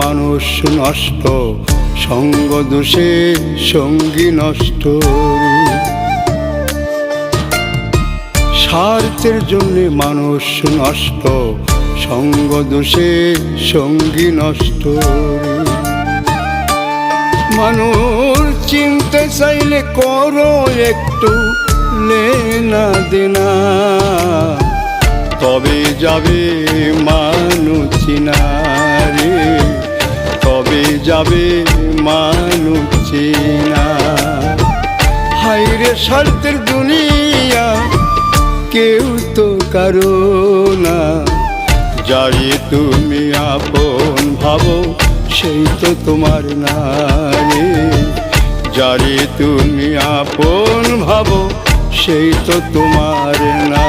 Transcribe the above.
মানুষ নষ্ট, সঙ্গ দোষে সঙ্গী নষ্ট। স্বার্থের জন্যে মানুষ নষ্ট, সঙ্গ দোষে সঙ্গী নষ্ট। মানুষ চিনতে চাইলে করো একটু লেনা দেনা, তবে যাবে মানুষ চিনা রে, তবে যাবে মানুষ চিনা। হায়রে স্বার্থের দুনিয়া, কেউ তো কারো না, যারে তুমি আপন ভাবো সেই তো তোমার না রে, যারে তুমি আপন ভাবো সেই তো তোমার না।